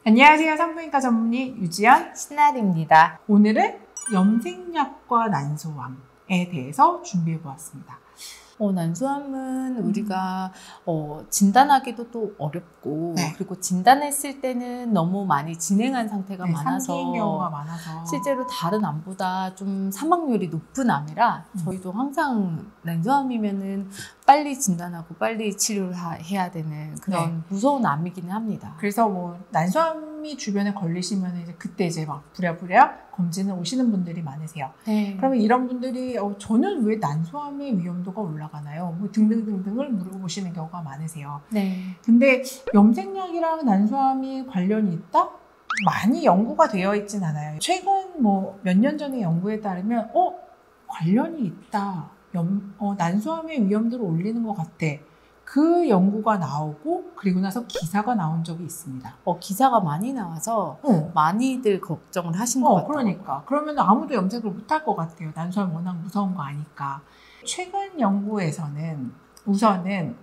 안녕하세요. 산부인과 전문의 유지연 신나리입니다. 오늘은 염색약과 난소암에 대해서 준비해 보았습니다. 난소암은 우리가 진단하기도 또 어렵고 네. 그리고 진단했을 때는 너무 많이 진행한 상태가 많아서 상기인 경우가 많아서 실제로 다른 암보다 좀 사망률이 높은 암이라 저희도 항상 난소암이면은 빨리 진단하고 빨리 치료를 해야 되는 그런 무서운 암이기는 합니다. 그래서 뭐 난소암이 주변에 걸리시면 그때 이제 막 부랴부랴 검진을 오시는 분들이 많으세요. 네. 그러면 이런 분들이 저는 왜 난소암의 위험도가 올라가나요? 뭐 등등등등을 물어보시는 경우가 많으세요. 네. 근데 염색약이랑 난소암이 관련이 있다? 많이 연구가 되어 있진 않아요. 최근 뭐 몇 년 전의 연구에 따르면 관련이 있다. 난소암의 위험도를 올리는 것 같아. 그 연구가 나오고 그리고 나서 기사가 나온 적이 있습니다. 기사가 많이 나와서 많이들 걱정을 하신 것 같아요. 그러니까. 그러면 아무도 염색을 못할 것 같아요. 난소암 워낙 무서운 거 아니까. 최근 연구에서는 우선은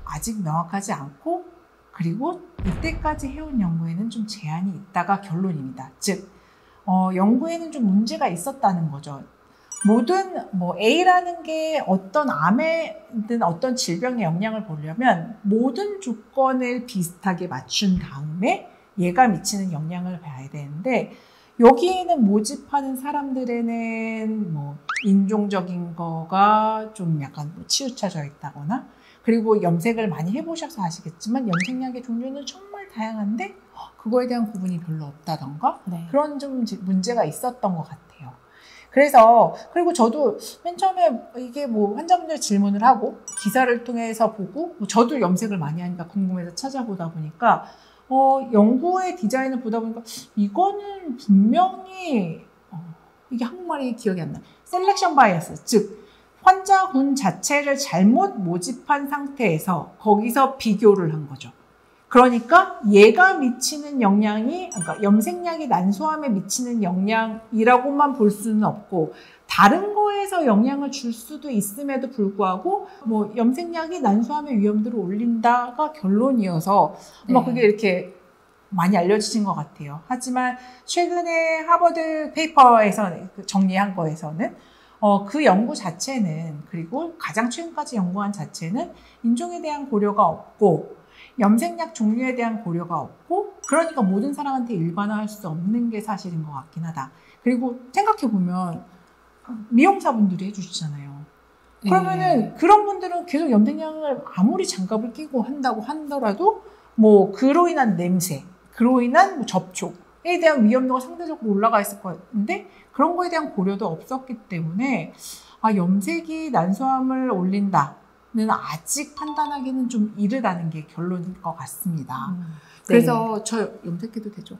아직 명확하지 않고 그리고 이때까지 해온 연구에는 좀 제한이 있다가 결론입니다. 즉 연구에는 좀 문제가 있었다는 거죠. 모든 A라는 게 어떤 암에든 어떤 질병에 영향을 보려면 모든 조건을 비슷하게 맞춘 다음에 얘가 미치는 영향을 봐야 되는데 여기에는 모집하는 사람들에는 인종적인 거가 좀 약간 치우쳐져 있다거나 그리고 염색을 많이 해보셔서 아시겠지만 염색약의 종류는 정말 다양한데 그거에 대한 구분이 별로 없다던가 그런 좀 문제가 있었던 것 같아요. 그리고 저도 맨 처음에 이게 환자분들 질문을 하고 기사를 통해서 보고 저도 염색을 많이 하니까 궁금해서 찾아보다 보니까 연구의 디자인을 보다 보니까 이거는 분명히 이게 한국말이 기억이 안 나요. 셀렉션 바이어스, 즉 환자군 자체를 잘못 모집한 상태에서 거기서 비교를 한 거죠. 그러니까 얘가 미치는 영향이 그러니까 염색약이 난소암에 미치는 영향이라고만 볼 수는 없고 다른 거에서 영향을 줄 수도 있음에도 불구하고 염색약이 난소암의 위험도를 올린다가 결론이어서 그게 이렇게 많이 알려지신 것 같아요. 하지만 최근에 하버드 페이퍼에서 정리한 거에서는 그 연구 자체는 그리고 가장 최근까지 연구한 자체는 인종에 대한 고려가 없고 염색약 종류에 대한 고려가 없고 그러니까 모든 사람한테 일반화할 수 없는 게 사실인 것 같긴 하다. 그리고 생각해보면 미용사분들이 해주시잖아요. 그러면은 그런 분들은 계속 염색약을 아무리 장갑을 끼고 한다고 하더라도 그로 인한 냄새, 그로 인한 접촉에 대한 위험도가 상대적으로 올라가 있을 건데 그런 거에 대한 고려도 없었기 때문에 염색이 난소암을 올린다. 는 아직 판단하기는 좀 이르다는 게 결론인 것 같습니다. 그래서 저 염색해도 되죠?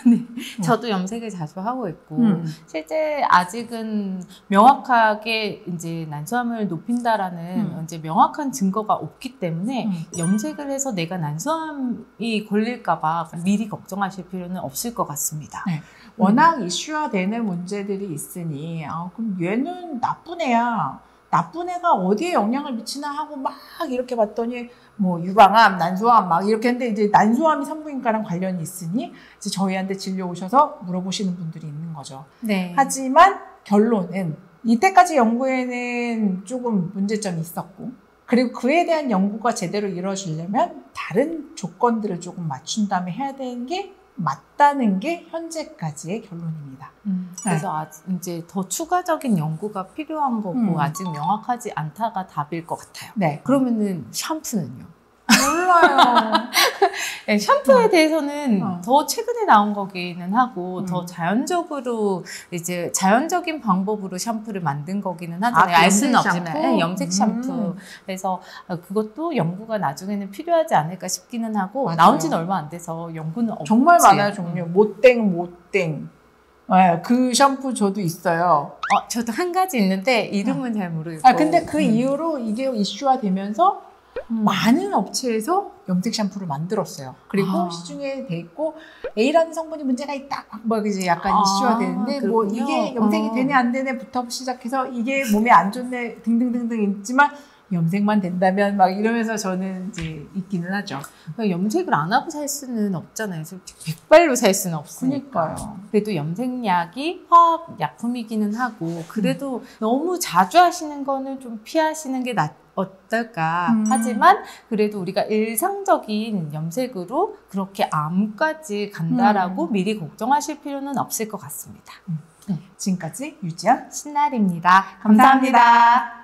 네, 저도 염색을 자주 하고 있고 실제 아직은 명확하게 이제 난소암을 높인다라는 이제 명확한 증거가 없기 때문에 염색을 해서 내가 난소암이 걸릴까봐 미리 걱정하실 필요는 없을 것 같습니다. 네. 워낙 이슈화되는 문제들이 있으니 그럼 얘는 나쁜 애야. 나쁜 애가 어디에 영향을 미치나 하고 막 이렇게 봤더니 유방암, 난소암 막 이렇게 했는데 이제 난소암이 산부인과랑 관련이 있으니 이제 저희한테 진료 오셔서 물어보시는 분들이 있는 거죠. 네. 하지만 결론은 이때까지 연구에는 조금 문제점이 있었고 그리고 그에 대한 연구가 제대로 이루어지려면 다른 조건들을 조금 맞춘 다음에 해야 되는 게 맞다는 게 현재까지의 결론입니다. 그래서 이제 더 추가적인 연구가 필요한 거고 아직 명확하지 않다가 답일 것 같아요. 네. 그러면은 샴푸는요? 몰라요. 네, 샴푸에 대해서는 더 최근에 나온 거기는 하고 더 자연적으로 이제 자연적인 방법으로 샴푸를 만든 거기는 하잖아요. 알 수는 없지만 염색 샴푸. 그래서 그것도 연구가 나중에는 필요하지 않을까 싶기는 하고 맞아요. 나온 지는 얼마 안 돼서 연구는 없지. 정말 많아요, 종류. 못땡. 네, 그 샴푸 저도 있어요. 저도 한 가지 있는데 이름은 잘 모르겠고. 근데 그 이후로 이게 이슈화 되면서 많은 업체에서 염색 샴푸를 만들었어요. 그리고 시중에 돼 있고 A라는 성분이 문제가 있다. 이제 약간 이슈화 되는데 이게 염색이 되네 안 되네부터 시작해서 이게 몸에 안 좋네 등등등등 있지만 염색만 된다면 막 이러면서 저는 이제 있기는 하죠. 염색을 안 하고 살 수는 없잖아요. 솔직히 백발로 살 수는 없으니까. 그러니까요. 그래도 염색약이 화학 약품이기는 하고 그래도 너무 자주 하시는 거는 좀 피하시는 게 어떨까. 하지만 그래도 우리가 일상적인 염색으로 그렇게 암까지 간다라고 미리 걱정하실 필요는 없을 것 같습니다. 지금까지 유지연 신날입니다. 감사합니다.